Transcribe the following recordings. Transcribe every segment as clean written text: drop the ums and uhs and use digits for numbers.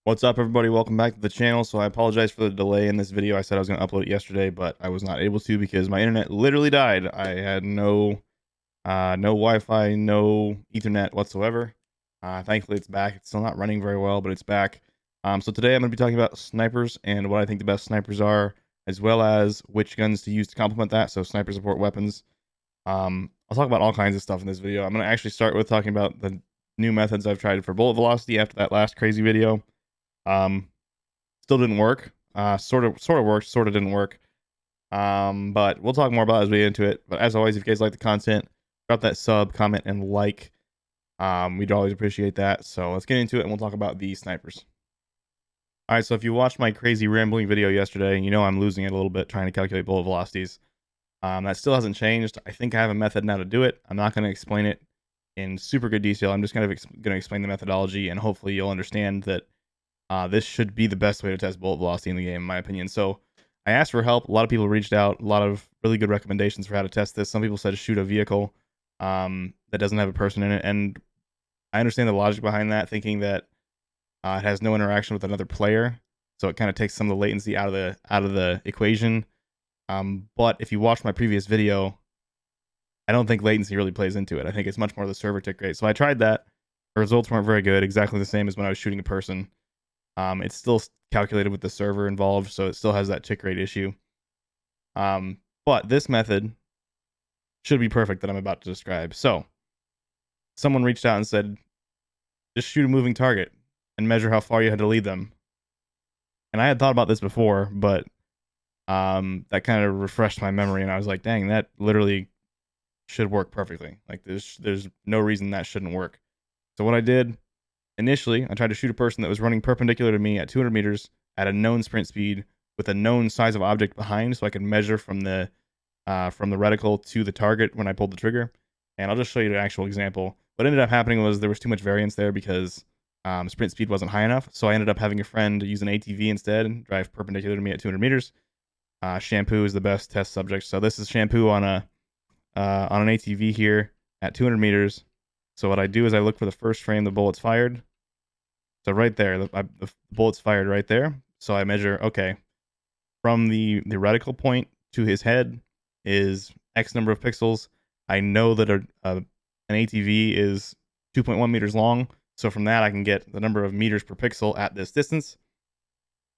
What's up, everybody? Welcome back to the channel. So I apologize for the delay in this video. I said I was going to upload it yesterday, but I was not able to because my internet literally died. I had no Wi-Fi, no Ethernet whatsoever. Thankfully, it's back. It's still not running very well, but it's back. So today I'm going to be talking about snipers and what I think the best snipers are, as well as which guns to use to complement that. So sniper support weapons. I'll talk about all kinds of stuff in this video. I'm going to actually start with talking about the new methods I've tried for bullet velocity after that last crazy video. Still didn't work. Sort of worked, sort of didn't work. But we'll talk more about it as we get into it. But as always, if you guys like the content, drop that sub, comment, and like. We'd always appreciate that. So let's get into it and we'll talk about the snipers. Alright, so if you watched my crazy rambling video yesterday, you know I'm losing it a little bit trying to calculate bullet velocities. That still hasn't changed. I think I have a method now to do it. I'm not going to explain it in super good detail. I'm just kind of going to explain the methodology, and hopefully you'll understand that this should be the best way to test bullet velocity in the game, in my opinion. So I asked for help. A lot of people reached out. A lot of really good recommendations for how to test this. Some people said shoot a vehicle that doesn't have a person in it. And I understand the logic behind that, thinking that it has no interaction with another player. So it kind of takes some of the latency out of the equation. But if you watch my previous video, I don't think latency really plays into it. I think it's much more the server tick rate. So I tried that. The results weren't very good. Exactly the same as when I was shooting a person. It's still calculated with the server involved, so it still has that tick rate issue. But this method should be perfect that I'm about to describe. So someone reached out and said, just shoot a moving target and measure how far you had to lead them. And I had thought about this before, but that kind of refreshed my memory, and I was like, dang, that literally should work perfectly. Like there's no reason that shouldn't work. So what I did initially, I tried to shoot a person that was running perpendicular to me at 200 meters at a known sprint speed with a known size of object behind, so I could measure from the reticle to the target when I pulled the trigger. And I'll just show you an actual example. What ended up happening was there was too much variance there because sprint speed wasn't high enough. So I ended up having a friend use an ATV instead and drive perpendicular to me at 200 meters. Shampoo is the best test subject. So this is Shampoo on an ATV here at 200 meters. So what I do is I look for the first frame the bullet's fired. So right there, the bullet's fired right there. So I measure, okay, from the reticle point to his head is X number of pixels. I know that an ATV is 2.1 meters long. So from that, I can get the number of meters per pixel at this distance.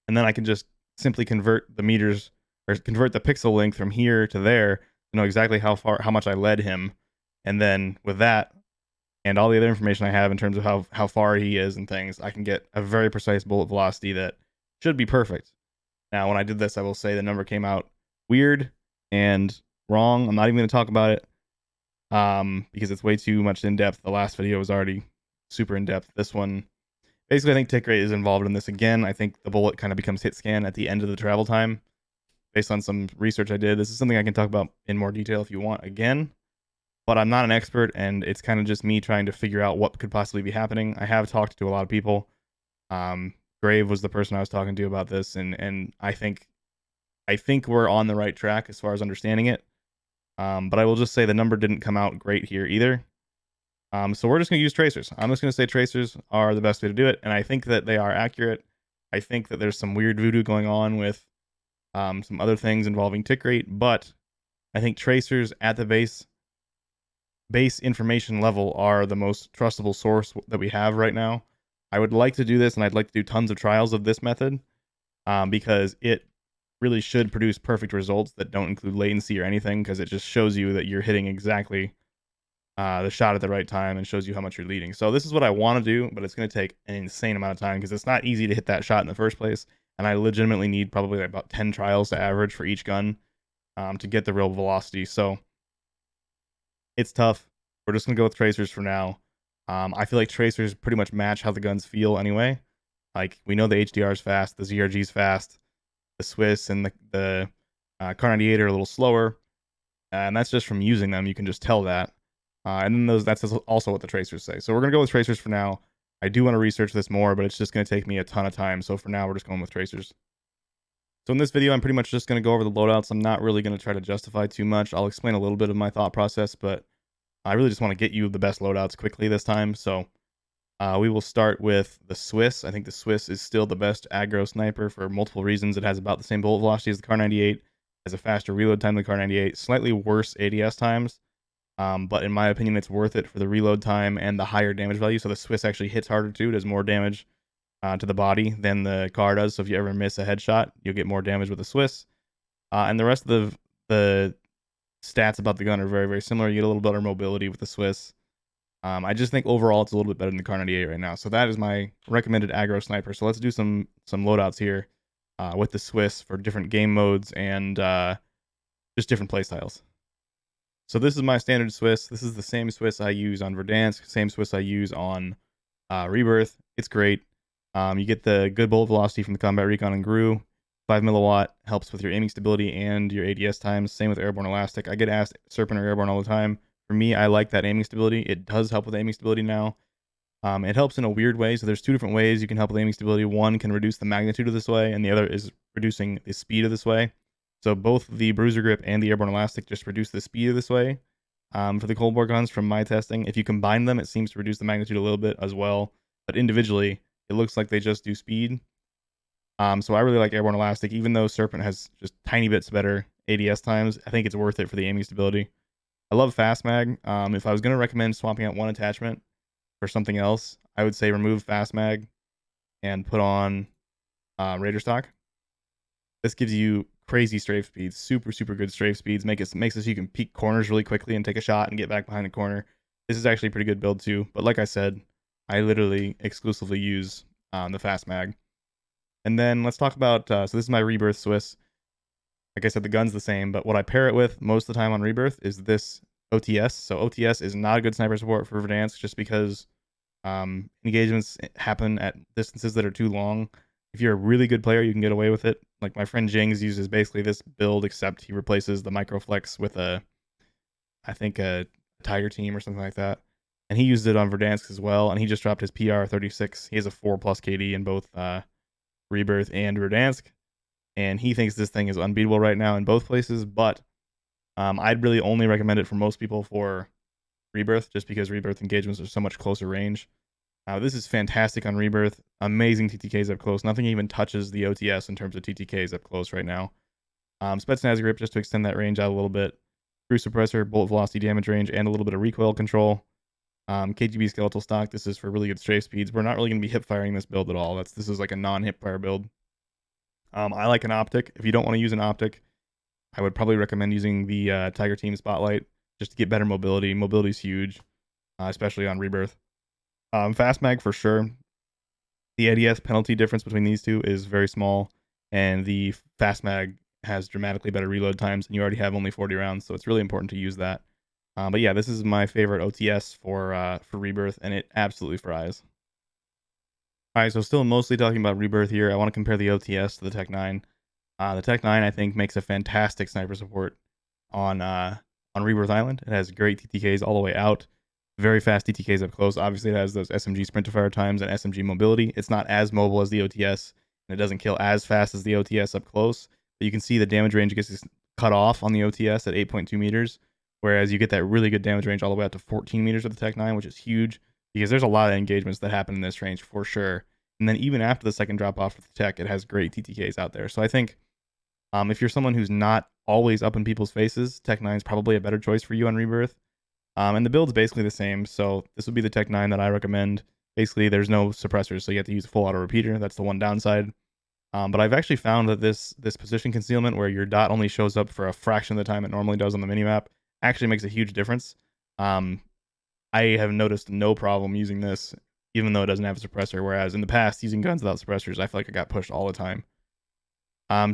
And then I can just simply convert the meters, or convert the pixel length from here to there to know exactly how much I led him. And then with that, and all the other information I have in terms of how far he is and things, I can get a very precise bullet velocity that should be perfect. Now, when I did this, I will say the number came out weird and wrong. I'm not even going to talk about it because it's way too much in depth. The last video was already super in depth. This one, basically, I think tick rate is involved in this again. I think the bullet kind of becomes hit scan at the end of the travel time based on some research I did. This is something I can talk about in more detail if you want again. But I'm not an expert, and it's kind of just me trying to figure out what could possibly be happening. I have talked to a lot of people. Grave was the person I was talking to about this, and I think we're on the right track as far as understanding it. But I will just say the number didn't come out great here either. So we're just going to use tracers. I'm just going to say tracers are the best way to do it, and I think that they are accurate. I think that there's some weird voodoo going on with some other things involving tick rate, but I think tracers at the base information level are the most trustable source that we have right now. I would like to do this, and I'd like to do tons of trials of this method because it really should produce perfect results that don't include latency or anything, because it just shows you that you're hitting exactly the shot at the right time and shows you how much you're leading. So this is what I want to do, but it's going to take an insane amount of time because it's not easy to hit that shot in the first place, and I legitimately need probably about 10 trials to average for each gun to get the real velocity. So it's tough. We're just going to go with tracers for now. I feel like tracers pretty much match how the guns feel anyway. Like, we know the HDR is fast, the ZRG is fast, the Swiss and the Kar 98 are a little slower, and that's just from using them. You can just tell that. And then that's also what the tracers say. So we're going to go with tracers for now. I do want to research this more, but it's just going to take me a ton of time. So for now, we're just going with tracers. So in this video, I'm pretty much just going to go over the loadouts. I'm not really going to try to justify too much. I'll explain a little bit of my thought process, but I really just want to get you the best loadouts quickly this time. So We will start with the Swiss. I think the Swiss is still the best aggro sniper for multiple reasons. It has about the same bullet velocity as the Kar 98, has a faster reload time than the Kar 98, slightly worse ADS times, but in my opinion, it's worth it for the reload time and the higher damage value. So the Swiss actually hits harder too, does more damage to the body than the Kar does. So if you ever miss a headshot, you'll get more damage with the Swiss. And the rest of the stats about the gun are very, very similar. You get a little better mobility with the Swiss. I just think overall it's a little bit better than the Kar 98 right now. So that is my recommended aggro sniper. So let's do some loadouts here with the Swiss for different game modes and just different playstyles. So this is my standard Swiss. This is the same Swiss I use on Verdansk, same Swiss I use on Rebirth. It's great. You get the good bullet velocity from the Combat Recon and GRU. 5 milliwatt helps with your aiming stability and your ADS times. Same with Airborne Elastic. I get asked Serpent or Airborne all the time. For me, I like that aiming stability. It does help with aiming stability now. It helps in a weird way. So there's two different ways you can help with aiming stability. One can reduce the magnitude of the sway, and the other is reducing the speed of the sway. So both the Bruiser Grip and the Airborne Elastic just reduce the speed of the sway. For the Cold War guns, from my testing, if you combine them, it seems to reduce the magnitude a little bit as well. But individually, it looks like they just do speed. So I really like Airborne Elastic, even though Serpent has just tiny bits better ADS times. I think it's worth it for the aiming stability. I love Fast Mag. If I was going to recommend swapping out one attachment for something else, I would say remove Fast Mag and put on Raider Stock. This gives you crazy strafe speeds, super, super good strafe speeds. Makes it so you can peek corners really quickly and take a shot and get back behind the corner. This is actually a pretty good build too. But like I said, I literally exclusively use the Fast Mag. And then let's talk about, so this is my Rebirth Swiss. Like I said, the gun's the same, but what I pair it with most of the time on Rebirth is this OTS. So OTS is not a good sniper support for Verdansk just because engagements happen at distances that are too long. If you're a really good player, you can get away with it. Like my friend Jings uses basically this build, except he replaces the Microflex with I think a Tiger Team or something like that. And he used it on Verdansk as well, and he just dropped his PR 36. He has a 4+ KD in both Rebirth and Verdansk, and he thinks this thing is unbeatable right now in both places, but I'd really only recommend it for most people for Rebirth, just because Rebirth engagements are so much closer range. This is fantastic on Rebirth. Amazing TTKs up close. Nothing even touches the OTS in terms of TTKs up close right now. Spetsnaz grip just to extend that range out a little bit. GRU suppressor, bullet velocity damage range, and a little bit of recoil control. KGB skeletal stock. This is for really good strafe speeds. We're not really going to be hip firing this build at all. This is like a non-hip fire build. I like an optic. If you don't want to use an optic, I would probably recommend using the Tiger Team Spotlight just to get better mobility. Mobility is huge, especially on Rebirth. Fast Mag for sure. The ADS penalty difference between these two is very small, and the Fast Mag has dramatically better reload times, and you already have only 40 rounds, so it's really important to use that. But yeah, this is my favorite OTS for Rebirth, and it absolutely fries. All right, so still mostly talking about Rebirth here. I want to compare the OTS to the Tech 9. The Tech 9, I think, makes a fantastic sniper support on Rebirth Island. It has great TTKs all the way out, very fast TTKs up close. Obviously, it has those SMG sprint to fire times and SMG mobility. It's not as mobile as the OTS, and it doesn't kill as fast as the OTS up close. But you can see the damage range gets cut off on the OTS at 8.2 meters, whereas you get that really good damage range all the way out to 14 meters with the Tech 9, which is huge because there's a lot of engagements that happen in this range for sure. And then even after the second drop off with the Tech, it has great TTKs out there. So I think if you're someone who's not always up in people's faces, Tech 9 is probably a better choice for you on Rebirth. And the build's basically the same. So this would be the Tech 9 that I recommend. Basically, there's no suppressors, so you have to use a full auto repeater. That's the one downside. But I've actually found that this position concealment, where your dot only shows up for a fraction of the time it normally does on the minimap, actually makes a huge difference. I have noticed no problem using this, even though it doesn't have a suppressor. Whereas in the past, using guns without suppressors, I feel like I got pushed all the time.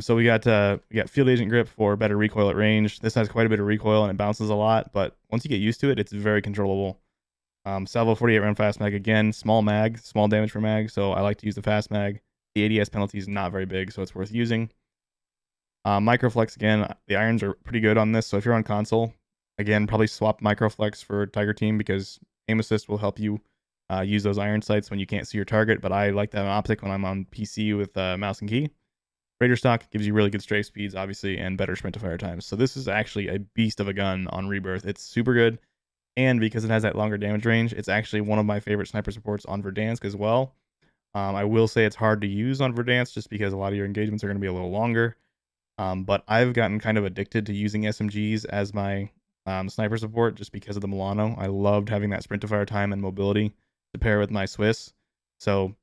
So we got Field Agent Grip for better recoil at range. This has quite a bit of recoil and it bounces a lot, but once you get used to it, it's very controllable. Salvo 48 round Fast Mag, again, small mag, small damage per mag, so I like to use the Fast Mag. The ADS penalty is not very big, so it's worth using. Microflex, again, the irons are pretty good on this, so if you're on console, again, probably swap Microflex for Tiger Team because aim assist will help you use those iron sights when you can't see your target, but I like to have an optic when I'm on PC with mouse and key. Raider Stock gives you really good strafe speeds, obviously, and better sprint to fire times. So this is actually a beast of a gun on Rebirth. It's super good, and because it has that longer damage range, it's actually one of my favorite sniper supports on Verdansk as well. I will say it's hard to use on Verdansk just because a lot of your engagements are going to be a little longer. But I've gotten kind of addicted to using SMGs as my sniper support just because of the Milano. I loved having that sprint to fire time and mobility to pair with my Swiss. So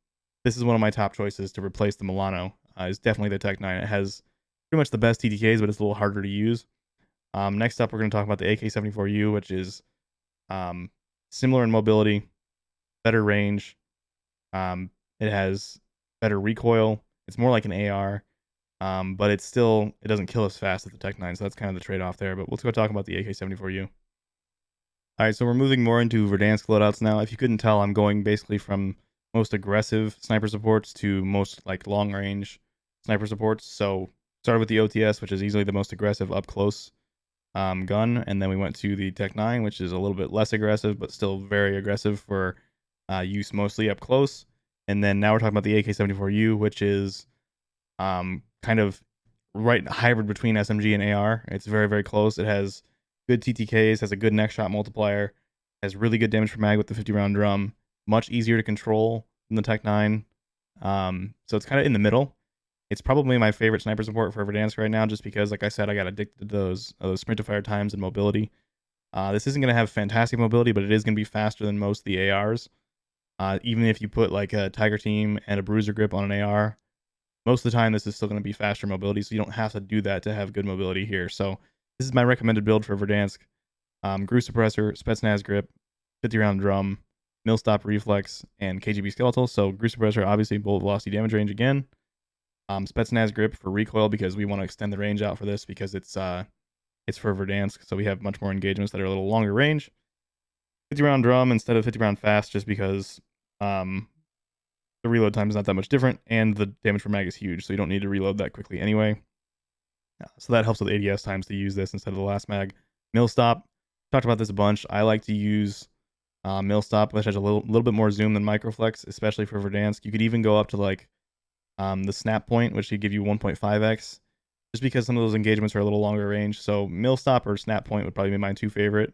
this is one of my top choices to replace the Milano. Is definitely the Tech 9. It has pretty much the best TTKs, but it's a little harder to use. Next up, we're going to talk about the AK-74U, which is similar in mobility, better range. It has better recoil. It's more like an AR, but it doesn't kill as fast as the Tech 9, so that's kind of the trade-off there. But let's go talk about the AK-74U. All right, so we're moving more into Verdansk loadouts now. If you couldn't tell, I'm going basically from most aggressive sniper supports to most like long-range sniper supports. So started with the OTS, which is easily the most aggressive up close gun, and then we went to the Tech 9, which is a little bit less aggressive, but still very aggressive for use mostly up close. And then now we're talking about the AK-74U, which is kind of right hybrid between SMG and AR. It's very, very close. It has good TTKs, has a good next shot multiplier, has really good damage per mag with the 50 round drum, much easier to control than the Tech 9. So it's kind of in the middle. It's probably my favorite sniper support for Verdansk right now, just because, like I said, I got addicted to those sprint to fire times and mobility. This isn't going to have fantastic mobility, but it is going to be faster than most of the ARs. Even if you put like a Tiger Team and a Bruiser Grip on an AR, most of the time this is still going to be faster mobility, so you don't have to do that to have good mobility here. So this is my recommended build for Verdansk. Grew Suppressor, Spetsnaz Grip, 50 round drum, Millstop Reflex, and KGB Skeletal. So Grew Suppressor, obviously bullet velocity damage range again. Spetsnaz Grip for recoil, because we want to extend the range out for this, because it's for Verdansk, so we have much more engagements that are a little longer range. 50 round drum instead of 50 round fast, just because the reload time is not that much different, and the damage per mag is huge, so you don't need to reload that quickly anyway. So that helps with ADS times to use this instead of the last mag. Millstop, talked about this a bunch. I like to use Millstop, which has a little bit more zoom than Microflex, especially for Verdansk. You could even go up to like the snap point, which could give you 1.5x, just because some of those engagements are a little longer range. So Millstop or snap point would probably be my two favorite.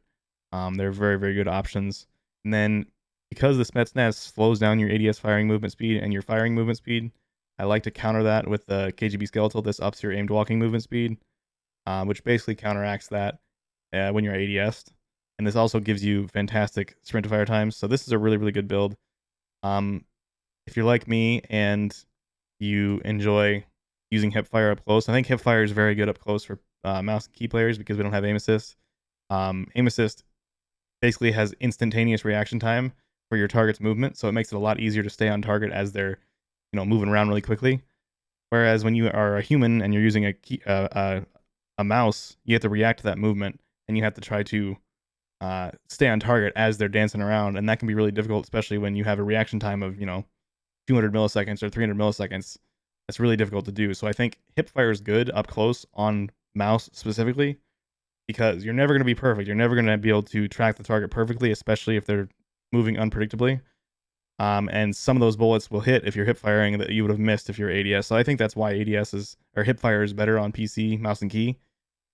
They're very, very good options. And then because the Spetsnaz slows down your ADS firing movement speed and your firing movement speed, I like to counter that with the KGB Skeletal. This ups your aimed walking movement speed, which basically counteracts that when you're ADS'd. And this also gives you fantastic sprint to fire times. So this is a really, really good build. If you're like me and you enjoy using hipfire up close, I think hipfire is very good up close for mouse and key players because we don't have aim assist. Aim assist basically has instantaneous reaction time for your target's movement, so it makes it a lot easier to stay on target as they're, moving around really quickly. Whereas when you are a human and you're using a mouse, you have to react to that movement, and you have to try to stay on target as they're dancing around, and that can be really difficult, especially when you have a reaction time of 200 milliseconds or 300 milliseconds. That's really difficult to do. So I think hipfire is good up close on mouse specifically, because you're never going to be perfect. You're never going to be able to track the target perfectly, especially if they're moving unpredictably. And some of those bullets will hit if you're hip firing that you would have missed if you're ADS. So I think that's why hip fire is better on PC, mouse and key,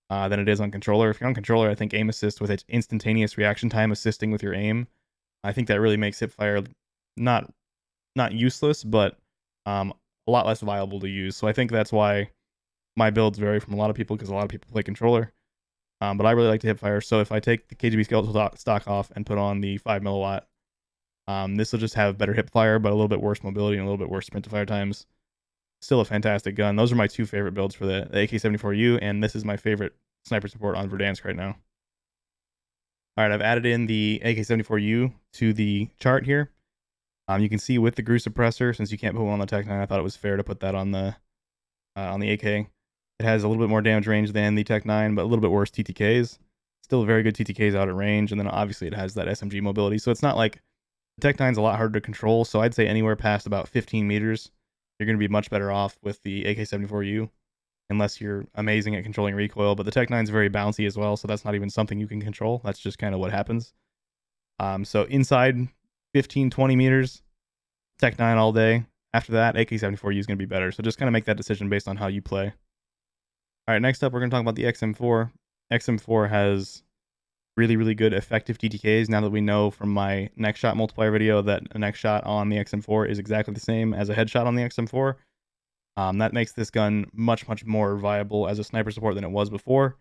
than it is on controller. If you're on controller, I think aim assist with its instantaneous reaction time assisting with your aim, I think that really makes hip fire not useless, but a lot less viable to use. So I think that's why my builds vary from a lot of people, because a lot of people play controller. But I really like to hip fire. So if I take the KGB Skeletal stock off and put on the 5 milliwatt, this will just have better hip fire, but a little bit worse mobility and a little bit worse sprint to fire times. Still a fantastic gun. Those are my two favorite builds for the AK-74U, and this is my favorite sniper support on Verdansk right now. All right, I've added in the AK-74U to the chart here. You can see with the Grew Suppressor, since you can't put one on the Tech 9, I thought it was fair to put that on the AK. It has a little bit more damage range than the Tech 9, but a little bit worse TTKs. Still very good TTKs out at range, and then obviously it has that SMG mobility. So it's not like the Tech 9's a lot harder to control. So I'd say anywhere past about 15 meters, you're going to be much better off with the AK-74U, unless you're amazing at controlling recoil. But the Tech 9's very bouncy as well, so that's not even something you can control. That's just kind of what happens. So inside 15, 20 meters, Tech 9 all day. After that, AK-74U is going to be better. So just kind of make that decision based on how you play. All right, next up, we're going to talk about the XM4. XM4 has really, really good effective TTKs now that we know from my next shot multiplier video that a next shot on the XM4 is exactly the same as a headshot on the XM4. That makes this gun much, much more viable as a sniper support than it was before.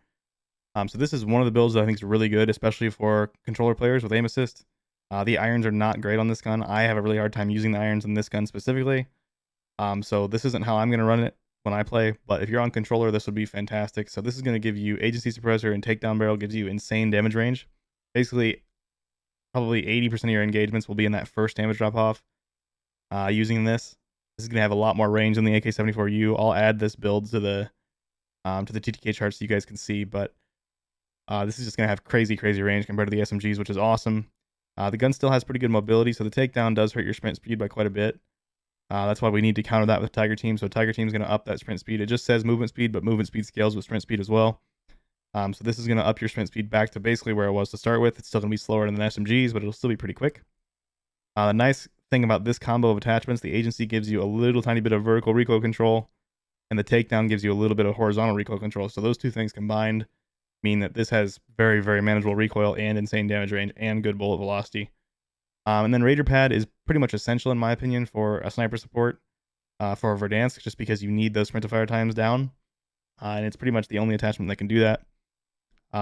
So this is one of the builds that I think is really good, especially for controller players with aim assist. The irons are not great on this gun. I have a really hard time using the irons on this gun specifically. So this isn't how I'm going to run it when I play, but if you're on controller, this would be fantastic. So this is going to give you agency suppressor and takedown barrel, gives you insane damage range. Basically, probably 80% of your engagements will be in that first damage drop off. Using this is going to have a lot more range than the AK-74U. I'll add this build to the TTK chart so you guys can see, but this is just going to have crazy, crazy range compared to the SMGs, which is awesome. The gun still has pretty good mobility, so the takedown does hurt your sprint speed by quite a bit. That's why we need to counter that with Tiger Team. So Tiger Team is going to up that sprint speed. It just says movement speed, but movement speed scales with sprint speed as well. So this is going to up your sprint speed back to basically where it was to start with. It's still going to be slower than the SMGs, but it'll still be pretty quick. The nice thing about this combo of attachments, the agency gives you a little tiny bit of vertical recoil control, and the takedown gives you a little bit of horizontal recoil control. So those two things combined mean that this has very, very manageable recoil and insane damage range and good bullet velocity. And then Raider Pad is pretty much essential in my opinion for a sniper support for Verdansk, just because you need those sprint to fire times down. And it's pretty much the only attachment that can do that.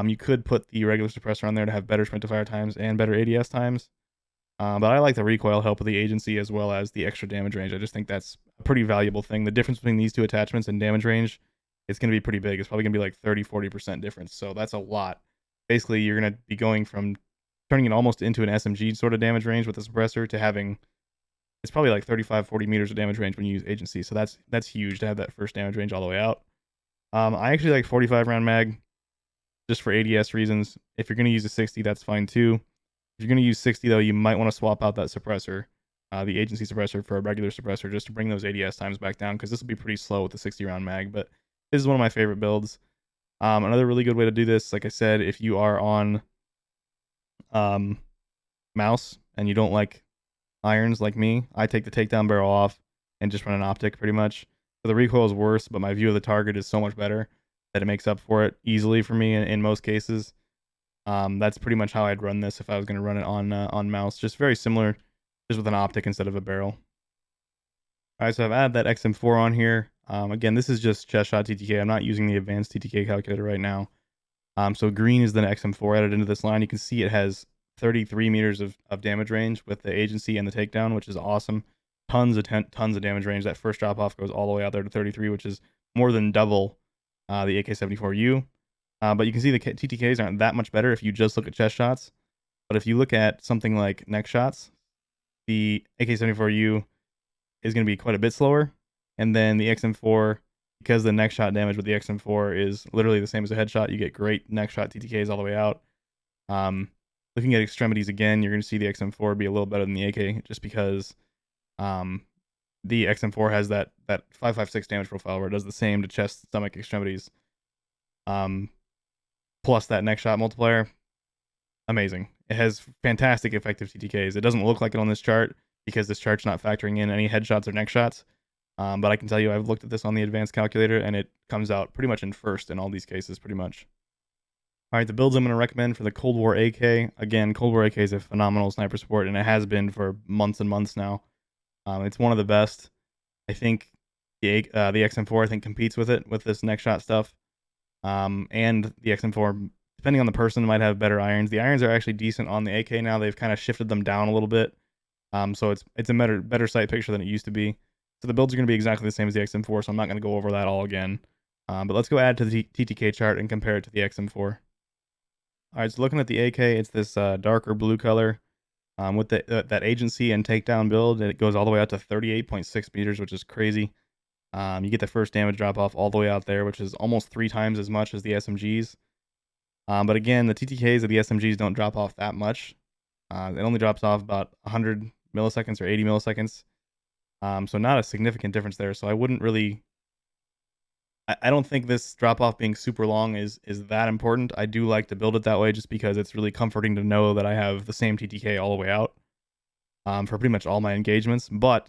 You could put the regular suppressor on there to have better sprint to fire times and better ADS times. But I like the recoil help of the agency as well as the extra damage range. I just think that's a pretty valuable thing. The difference between these two attachments and damage range is going to be pretty big. It's probably going to be like 30-40% difference. So that's a lot. Basically, you're going to be going from turning it almost into an SMG sort of damage range with the suppressor to having, it's probably like 35-40 meters of damage range when you use agency. So that's huge to have that first damage range all the way out. I actually like 45 round mag just for ADS reasons. If you're going to use a 60, that's fine too. If you're going to use 60 though, you might want to swap out that suppressor, the agency suppressor, for a regular suppressor just to bring those ADS times back down, because this will be pretty slow with the 60 round mag, but this is one of my favorite builds. Another really good way to do this, like I said, if you are on mouse and you don't like irons like me, I take the takedown barrel off and just run an optic pretty much. So the recoil is worse, but my view of the target is so much better that it makes up for it easily for me in most cases. That's pretty much how I'd run this if I was going to run it on mouse. Just very similar, just with an optic instead of a barrel. All right, so I've added that XM4 on here. Again, this is just chest shot TTK. I'm not using the advanced TTK calculator right now. So green is the XM4 added into this line. You can see it has 33 meters of damage range with the agency and the takedown, which is awesome. Tons of damage range. That first drop off goes all the way out there to 33, which is more than double the AK-74U. But you can see the TTKs aren't that much better if you just look at chest shots. But if you look at something like neck shots, the AK-74U is going to be quite a bit slower. And then the XM4, because the neck shot damage with the XM4 is literally the same as a headshot, you get great neck shot TTKs all the way out. Looking at extremities again, you're going to see the XM4 be a little better than the AK, just because the XM4 has that 5.56 damage profile where it does the same to chest, stomach, extremities. Plus that neck shot multiplier, amazing. It has fantastic effective TTKs. It doesn't look like it on this chart because this chart's not factoring in any headshots or neck shots. But I can tell you I've looked at this on the advanced calculator and it comes out pretty much in first in all these cases, pretty much. All right, the builds I'm going to recommend for the Cold War AK. Again, Cold War AK is a phenomenal sniper support, and it has been for months and months now. It's one of the best. I think the XM4 I think competes with it with this neck shot stuff. And the XM4, depending on the person, might have better irons. The irons are actually decent on the AK now. They've kind of shifted them down a little bit. So it's a better sight picture than it used to be. So the builds are going to be exactly the same as the XM4, so I'm not going to go over that all again. But let's go add to the TTK chart and compare it to the XM4. All right, so looking at the AK, it's this darker blue color with that agency and takedown build. It goes all the way out to 38.6 meters, which is crazy. You get the first damage drop off all the way out there, which is almost 3 times as much as the SMGs. But again, the TTKs of the SMGs don't drop off that much. It only drops off about 100 milliseconds or 80 milliseconds. So not a significant difference there. So I wouldn't really, I don't think this drop off being super long is that important. I do like to build it that way just because it's really comforting to know that I have the same TTK all the way out for pretty much all my engagements. But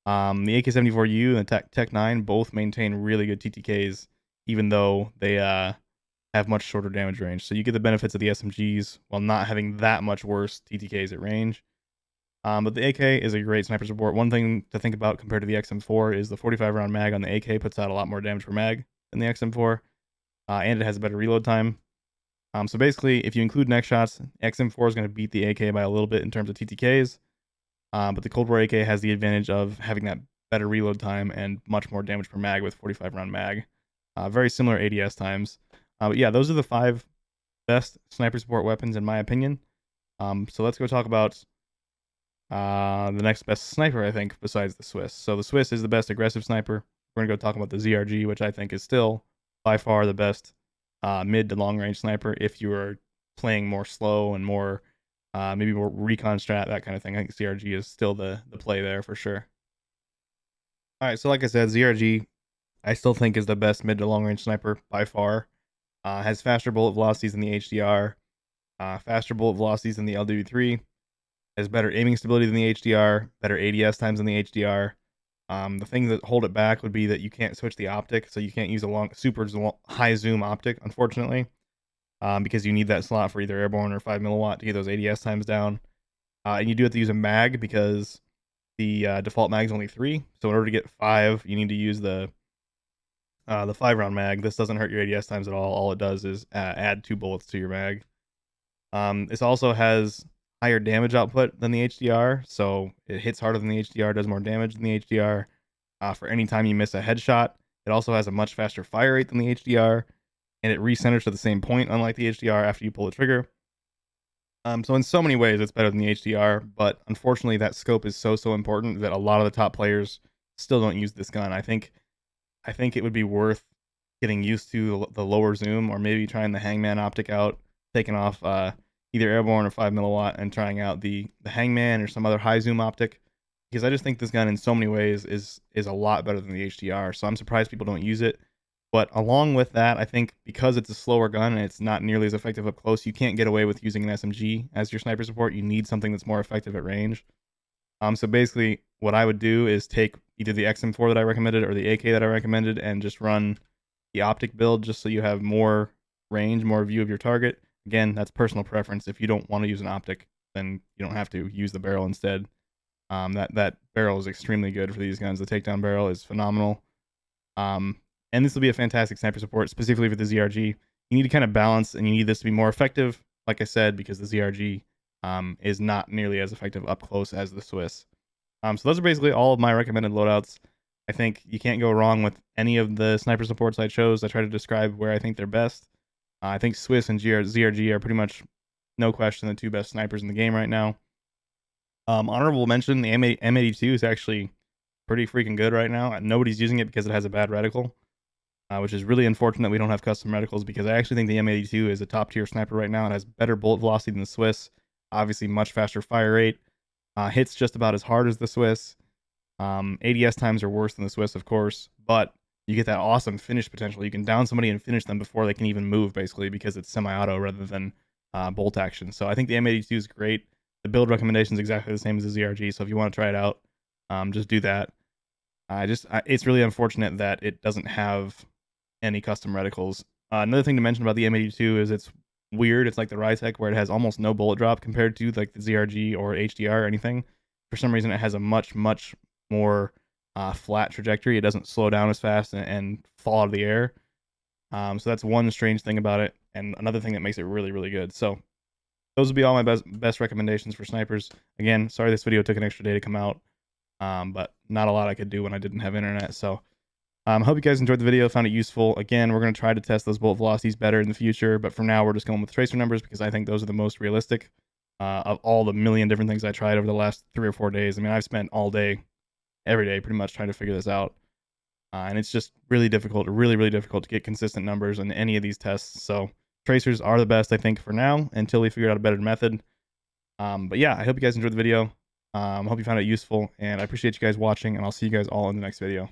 the AK-74U and the Tech 9 both maintain really good TTKs, even though they have much shorter damage range. So you get the benefits of the SMGs while not having that much worse TTKs at range. But the AK is a great sniper support. One thing to think about compared to the XM4 is the 45 round mag on the AK puts out a lot more damage per mag than the XM4, and it has a better reload time. So basically, if you include neck shots, XM4 is going to beat the AK by a little bit in terms of TTKs, but the Cold War AK has the advantage of having that better reload time and much more damage per mag with 45 round mag. Very similar ADS times. But yeah, those are the 5 best sniper support weapons in my opinion. So let's go talk about the next best sniper, I think, besides the Swiss. So the Swiss is the best aggressive sniper. We're gonna go talk about the ZRG, which I think is still by far the best mid to long range sniper if you are playing more slow and more maybe more recon strat, that kind of thing. I think ZRG is still the play there for sure. All right, so like I said, ZRG I still think is the best mid to long range sniper by far. Has faster bullet velocities than the HDR, faster bullet velocities than the LW3, has better aiming stability than the HDR, better ADS times than the HDR. The things that hold it back would be that you can't switch the optic, so you can't use a super high zoom optic, unfortunately, because you need that slot for either airborne or 5 milliwatt to get those ADS times down. And you do have to use a mag because the default mag is only 3, so in order to get 5, you need to use the 5 round mag. This doesn't hurt your ADS times at all. All it does is add 2 bullets to your mag. This also has higher damage output than the HDR, so it hits harder than the HDR, does more damage than the HDR. For any time you miss a headshot, it also has a much faster fire rate than the HDR, and it recenters to the same point, unlike the HDR, after you pull the trigger. So in so many ways, it's better than the HDR, but unfortunately, that scope is so important that a lot of the top players still don't use this gun. I think it would be worth getting used to the lower zoom, or maybe trying the Hangman optic out, taking off either airborne or 5 milliwatt, and trying out the Hangman or some other high zoom optic, because I just think this gun in so many ways is a lot better than the HDR. So I'm surprised people don't use it. But along with that, I think because it's a slower gun and it's not nearly as effective up close, you can't get away with using an SMG as your sniper support. You need something that's more effective at range. So basically, what I would do is take either the XM4 that I recommended or the AK that I recommended and just run the optic build, just so you have more range, more view of your target. Again, that's personal preference. If you don't want to use an optic, then you don't have to use the barrel instead. That barrel is extremely good for these guns. The takedown barrel is phenomenal. And this will be a fantastic sniper support, specifically for the ZRG. You need to kind of balance, and you need this to be more effective, like I said, because the ZRG is not nearly as effective up close as the Swiss. So those are basically all of my recommended loadouts. I think you can't go wrong with any of the sniper supports I chose. I try to describe where I think they're best. I think Swiss and ZRG are pretty much, no question, the 2 best snipers in the game right now. Honorable mention, the M82 is actually pretty freaking good right now. Nobody's using it because it has a bad reticle, which is really unfortunate we don't have custom reticles, because I actually think the M82 is a top tier sniper right now. It has better bullet velocity than the Swiss, obviously much faster fire rate, hits just about as hard as the Swiss. ADS times are worse than the Swiss, of course, but you get that awesome finish potential. You can down somebody and finish them before they can even move, basically, because it's semi-auto rather than bolt action. So I think the M82 is great. The build recommendation is exactly the same as the ZRG, so if you want to try it out, just do that. It's really unfortunate that it doesn't have any custom reticles. Another thing to mention about the M82 is it's weird. It's like the Rytec, where it has almost no bullet drop compared to like the ZRG or HDR or anything. For some reason, it has a much more flat trajectory. It doesn't slow down as fast and fall out of the air. So that's one strange thing about it, and another thing that makes it really good. So those would be all my best recommendations for snipers. Again, sorry this video took an extra day to come out, but not a lot I could do when I didn't have internet. So hope you guys enjoyed the video, found it useful. Again, we're going to try to test those bullet velocities better in the future, but for now we're just going with tracer numbers because I think those are the most realistic of all the million different things I tried over the last 3 or 4 days. I mean, I've spent all day, every day, pretty much trying to figure this out. And it's just really difficult, really difficult to get consistent numbers in any of these tests. So tracers are the best, I think, for now, until we figure out a better method. But yeah, I hope you guys enjoyed the video. Hope you found it useful, and I appreciate you guys watching, and I'll see you guys all in the next video.